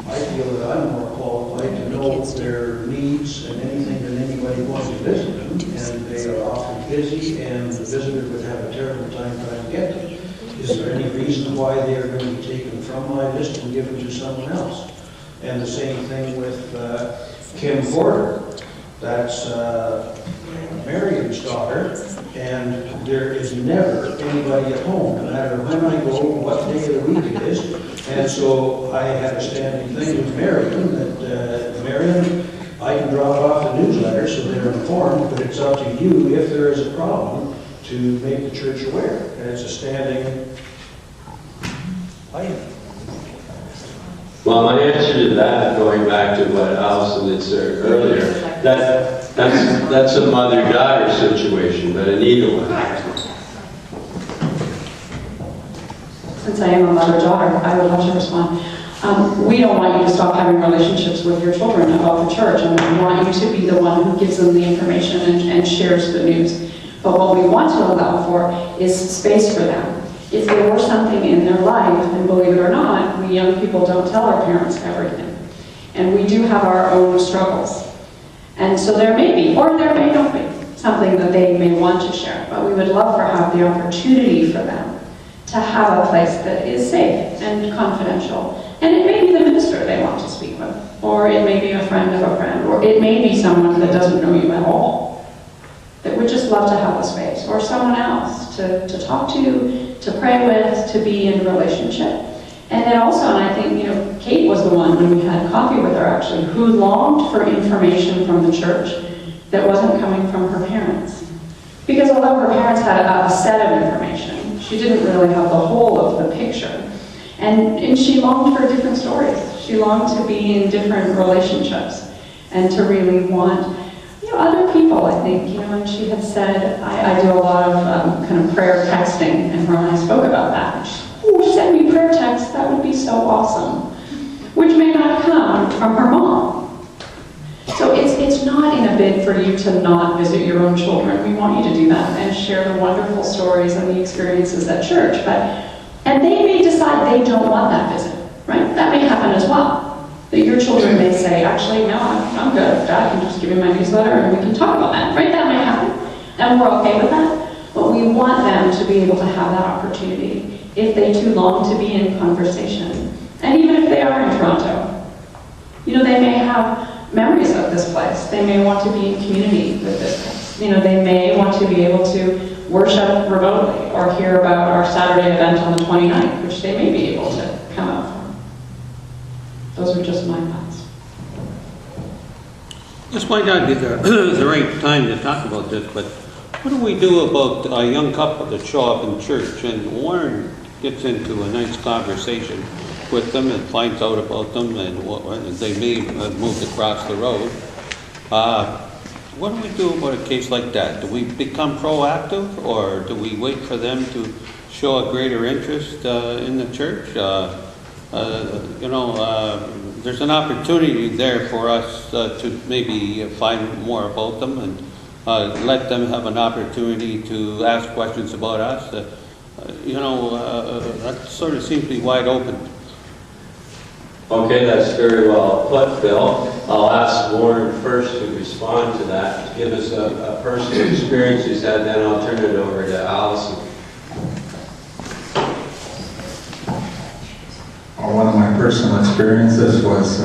I feel that I'm more qualified to know their needs and anything than anybody wants to visit them, and they are often busy, and the visitor would have a terrible time trying to get them. Is there any reason why they are going to be taken from my list and given to someone else? And the same thing with Kim Porter. That's Miriam's daughter, and there is never anybody at home, no matter when I go, what day of the week it is. And so I had a standing thing with Miriam that, Miriam, I can drop off the newsletter so they're informed, but it's up to you if there is a problem to make the church aware. And it's a standing item. Well, my answer to that, going back to what Allison had said earlier, that's a mother-daughter situation, but Anita one. Since I am a mother-daughter, I would love to respond. We don't want you to stop having relationships with your children about the church, and we want you to be the one who gives them the information and shares the news. But what we want to allow for is space for them. If there were something in their life, and believe it or not, we young people don't tell our parents everything. And we do have our own struggles. And so there may be, or there may not be, something that they may want to share. But we would love to have the opportunity for them to have a place that is safe and confidential. And it may be the minister they want to speak with, or it may be a friend of a friend, or it may be someone that doesn't know you at all, that would just love to have a space, or someone else to talk to pray with, to be in a relationship. And then also, and I think, Kate was the one when we had coffee with her actually, who longed for information from the church that wasn't coming from her parents. Because although her parents had a set of information, she didn't really have the whole of the picture. And she longed for different stories. She longed to be in different relationships and to really want other people, I think, and she had said, I do a lot of kind of prayer texting, and her and I spoke about that. And she said, oh, send me prayer texts, that would be so awesome. Which may not come from her mom. So it's not in a bid for you to not visit your own children. We want you to do that and share the wonderful stories and the experiences at church. And they may decide they don't want that visit, right? That may happen as well. That your children may say, actually, no, I'm good. Dad can just give me my newsletter and we can talk about that, right? That may happen. And we're okay with that. But we want them to be able to have that opportunity if they too long to be in conversation. And even if they are in Toronto, they may have memories of this place. They may want to be in community with this place. They may want to be able to worship remotely or hear about our Saturday event on the 29th, which they may be able to come out for. Those are just my thoughts. This might not be the right time to talk about this, but what do we do about a young couple that show up in church and Warren gets into a nice conversation with them and finds out about them and they may have moved across the road? What do we do about a case like that? Do we become proactive, or do we wait for them to show a greater interest in the church? There's an opportunity there for us to maybe find more about them and let them have an opportunity to ask questions about us. That sort of seems to be wide open. Okay, that's very well put, Bill. I'll ask Warren first to respond to that, to give us a personal experience he's had, then I'll turn it over to Allison. Well, one of my personal experiences was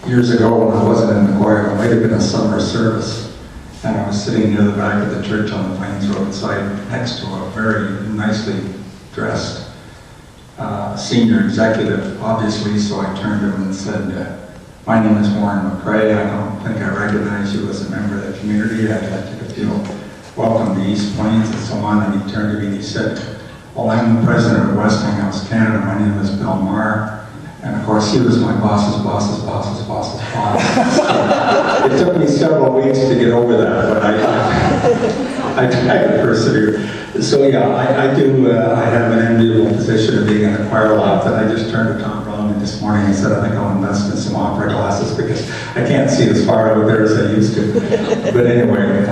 years ago when I wasn't in the choir. It might have been a summer service, and I was sitting near the back of the church on the Plains Road side next to a very nicely dressed senior executive, obviously, so I turned to him and said, my name is Warren McCrae. I don't think I recognize you as a member of the community. I'd like you to feel welcome to East Plains and so on. And he turned to me and he said, well, I'm the president of Westinghouse Canada. My name is Bill Maher. And of course, he was my boss's boss. It took me several weeks to get over that, but I tried to persevere. So yeah, I have an enviable position of being in the choir loft, and I just turned to Tom Brown this morning and said, I think I'll invest in some opera glasses because I can't see as far over there as I used to. But anyway,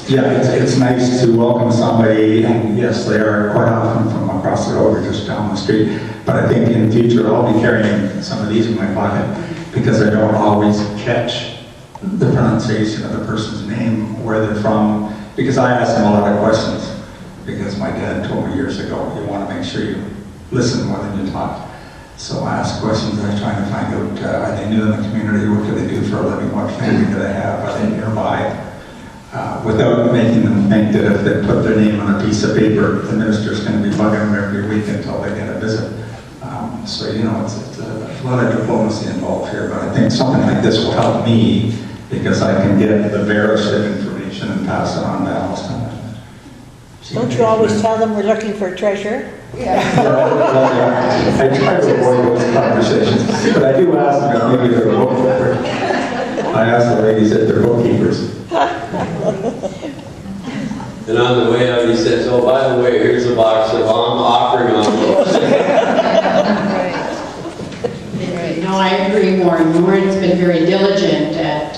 it's nice to welcome somebody, and yes, they are quite often from across the road or just down the street. But I think in future I'll be carrying some of these in my pocket because I don't always catch the pronunciation of the person's name, where they're from, because I ask them a lot of questions. Because my dad told me years ago, you want to make sure you listen more than you talk. So I ask questions, I try to find out, are they new in the community? What do they do for a living? What family do they have? Are they nearby? Without making them think that if they put their name on a piece of paper, the minister's going to be bugging them every week until they get a visit. It's a lot of diplomacy involved here, but I think something like this will help me because I can get the verified information and pass it on to Allison. Don't you always tell them we're looking for a treasurer? Yeah. I try to avoid those conversations, but I do ask them if maybe they're bookkeepers. I ask the ladies if they're bookkeepers. And on the way out, he says, oh, by the way, here's a box of offering envelopes. No, I agree, Warren. Warren's been very diligent at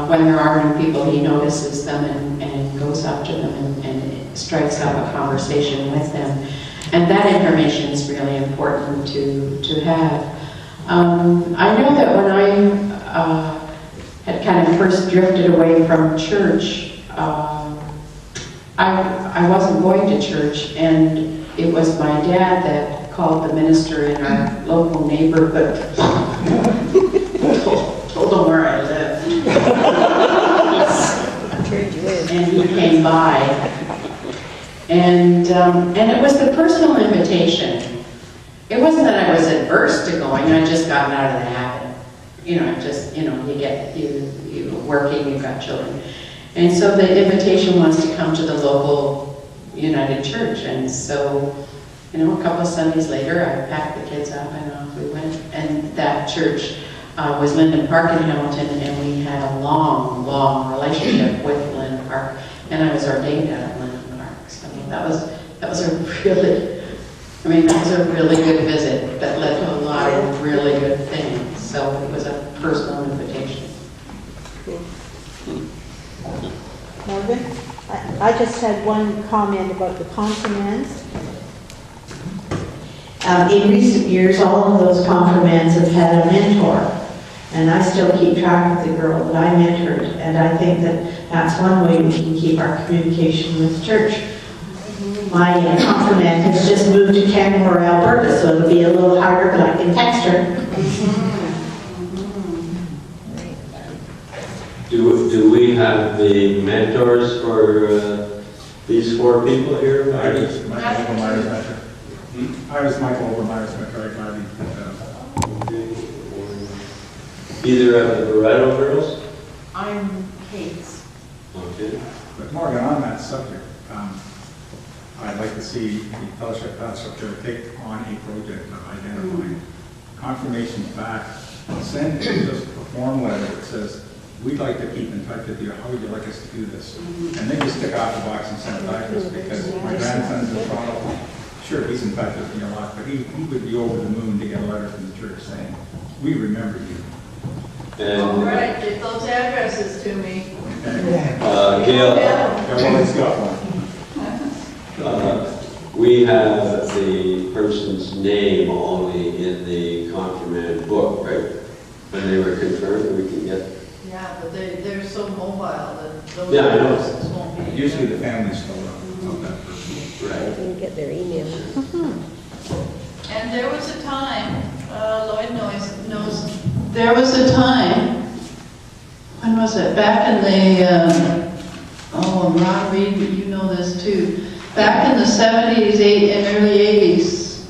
when there are new people, he notices them and goes up to them and strikes up a conversation with them. And that information is really important to have. I know that when I had kind of first drifted away from church, I wasn't going to church, and it was my dad that called the minister in our local neighborhood, told him where I lived. And he came by. And it was the personal invitation. It wasn't that I was adverse to going, I just gotten out of the habit. You're working, you've got children. And so the invitation was to come to the local United Church. And so, a couple of Sundays later, I packed the kids up and off we went. And that church was Linden Park in Hamilton, and we had a long, long relationship with Linden Park. And I was ordained out of Linden Park. So that was a really good visit that led to a lot of really good things. So it was a personal invitation. Morgan? I just had one comment about the confirmands. In recent years, all of those confirmands have had a mentor, and I still keep track of the girl that I mentored, and I think that that's one way we can keep our communication with the church. My confirmand has just moved to Canmore, Alberta, so it'll be a little harder, but I can text her. Do we have the mentors for these four people here? I was Michael Obermeyer's mentor. Either of the Loretto girls? I'm Kate's. Okay. But Morgan, on that subject, I'd like to see the Fellowship Pastoral Church take on a project of identifying confirmations back. Send just a form letter that says, we'd like to keep in touch with you. How would you like us to do this? And then just stick off the box and send it back to us, because my grandson's in Toronto. Sure, he's in touch with me a lot, but he would be over the moon to get a letter from the church saying, we remember you. And, All right, get those addresses to me. Gail, I've always got one. we have the person's name only in the confirmation book, right? When they were confirmed, we can get. Yeah, but they're so mobile that those Yeah, I know. addresses won't be. Usually the family's still of that person. Right. Didn't get their email. And there was a time, Lloyd knows, there was a time, when was it? Back in the, Ron Reed, you know this too. Back in the 70s, and early 80s,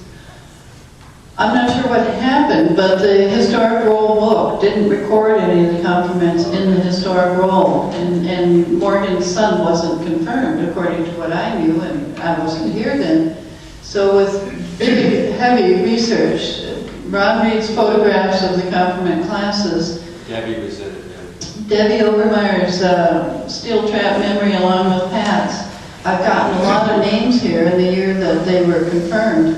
I'm not sure what happened, but the historic roll book didn't record any of the confirmants in the historic roll, and Morgan's son wasn't confirmed, according to what I knew, and I wasn't here then. So with big, heavy research, Ron Reed's photographs of the confirmant classes, Debbie was in it, Debbie Obermeyer's steel trap memory along with Pat's. I've gotten a lot of names here in the year that they were confirmed.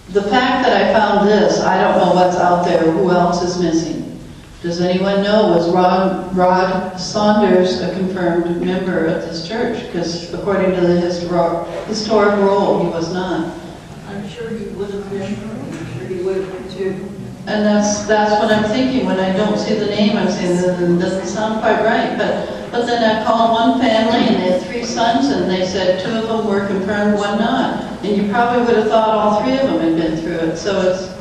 The fact that I found this, I don't know what's out there, who else is missing. Does anyone know, was Rod Saunders a confirmed member of this church? Because according to the historic roll, he was not. I'm sure he would have been, I'm sure he would have been too. And that's what I'm thinking, when I don't see the name, I'm saying, that doesn't sound quite right. But then I called one family, and they had 3 sons, and they said 2 of them were confirmed, 1 not. And you probably would have thought all 3 of them had been through it, so it's...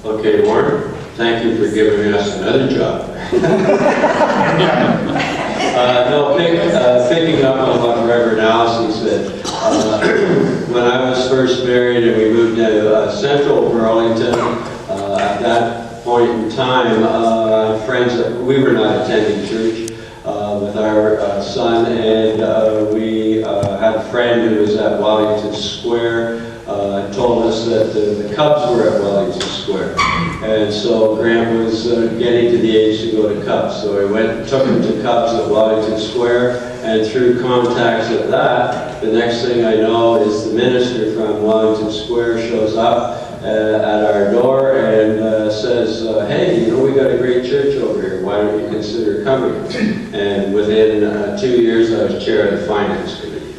Okay, Warren, thank you for giving us another job. Picking up on what Reverend Allison said, when I was first married and we moved to central Burlington, at that point in time, friends, we were not attending church with our son, and we had a friend who was at Wellington Square, told us that the Cubs were at Wellington Square. And so Grant was getting to the age to go to Cubs. So we went and took him to Cubs at Wellington Square, and through contacts at that, the next thing I know is the minister from Wellington Square shows up at our door and says, hey, we got a great church over here. Why don't you consider coming? And within 2 years, I was chair of the finance committee.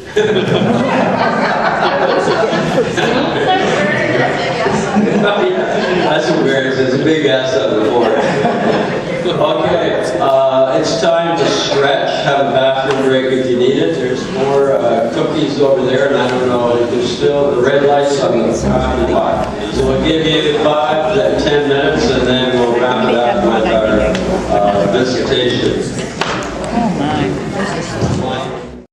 That's embarrassing. It's a big ass on the board. Okay, it's time to stretch. Have a bathroom break if you need it. There's more cookies over there, and I don't know if there's still the red lights on the coffee pot. So we'll give you 5 to 10